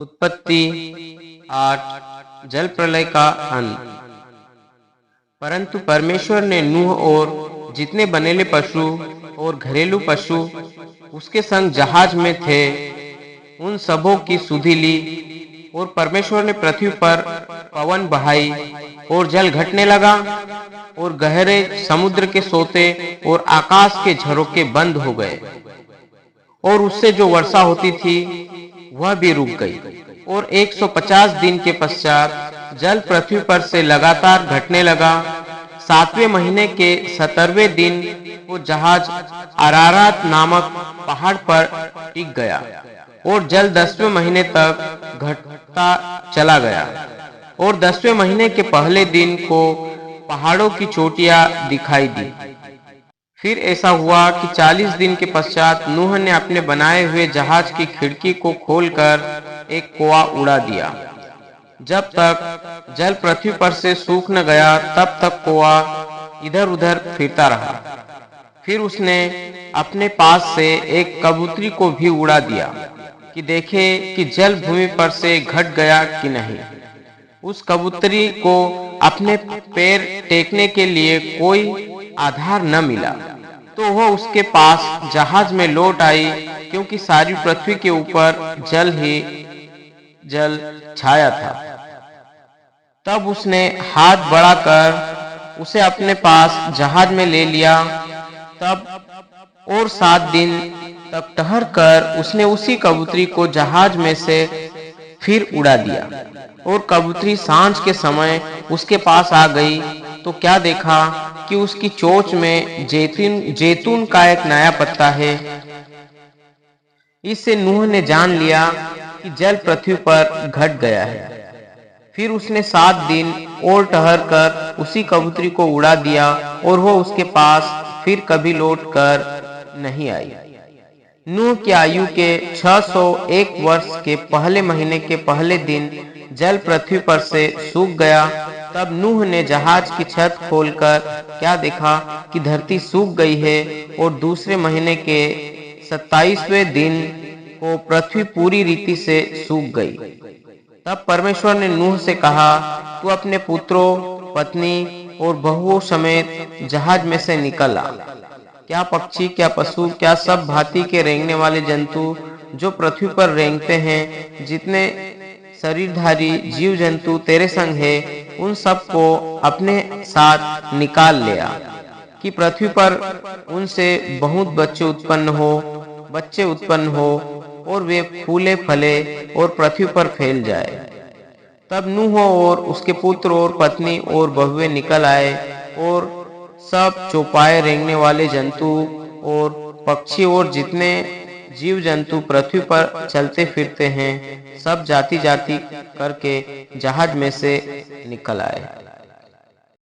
उत्पत्ति 8 जल प्रलय का अंत। परंतु परमेश्वर ने नूह और जितने बनेले पशु और घरेलू पशु उसके संग जहाज में थे उन सबों की सुधि ली। और परमेश्वर ने पृथ्वी पर पवन बहाई और जल घटने लगा और गहरे समुद्र के सोते और आकाश के झरोके बंद हो गए और उससे जो वर्षा होती थी वह भी रुक गई। और 150 दिन के पश्चात जल पृथ्वी पर से लगातार घटने लगा। 7वें महीने के 17वें दिन वो जहाज अरारात नामक पहाड़ पर टिक गया और जल 10वें महीने तक घटता चला गया। और 10वें महीने के पहले दिन को पहाड़ों की चोटियां दिखाई दी। फिर ऐसा हुआ कि 40 दिन के पश्चात नूह ने अपने बनाए हुए जहाज की खिड़की को खोलकर एक कोआ उड़ा दिया। जब तक जल पृथ्वी पर से सूख न गया तब तक कोआ इधर उधर फिरता रहा। फिर उसने अपने पास से एक कबूतरी को भी उड़ा दिया कि देखे कि जल भूमि पर से घट गया कि नहीं। उस कबूतरी को अपने पैर टेकने के लिए कोई आधार न मिला तो वह उसके पास जहाज में लौट आई, क्योंकि सारी पृथ्वी के ऊपर जल ही जल छाया था। तब उसने हाथ बढ़ाकर उसे अपने पास जहाज में ले लिया। तब और 7 दिन तक ठहर कर उसने उसी कबूतरी को जहाज में से फिर उड़ा दिया। और कबूतरी सांझ के समय उसके पास आ गई तो क्या देखा कि उसकी चोंच में जैतून का एक नया पत्ता है। इससे नूह ने जान लिया कि जल पृथ्वी पर घट गया है। फिर उसने 7 दिन और ठहर कर उसी कबूतरी को उड़ा दिया और वो उसके पास फिर कभी लौट कर नहीं आई। नूह की आयु के 601 वर्ष के पहले महीने के पहले दिन जल पृथ्वी पर से सूख गया। तब नूह ने जहाज की छत खोलकर क्या देखा कि धरती सूख गई है। और दूसरे महीने के 27वें दिन को पृथ्वी पूरी रीति से सूख गई। तब परमेश्वर ने नूह से कहा, तू अपने पुत्रों, पत्नी और बहुओं समेत जहाज में से निकल आ। क्या पक्षी, क्या पशु, क्या सब भांति के रेंगने वाले जंतु जो पृथ्वी पर रेंगते हैं, जितने शरीरधारी जीव जंतु तेरे संग है, उन सब को अपने साथ निकाल ले आ, कि पृथ्वी पर उनसे बहुत बच्चे उत्पन्न हो और वे फूले फले और पृथ्वी पर फैल जाए। तब नूह और उसके पुत्र और पत्नी और बहुएं निकल आए और सब चौपाए रेंगने वाले जंतु और पक्षी और जितने जीव जंतु पृथ्वी पर चलते फिरते हैं, सब जाति जाति करके जहाज में से निकल आए।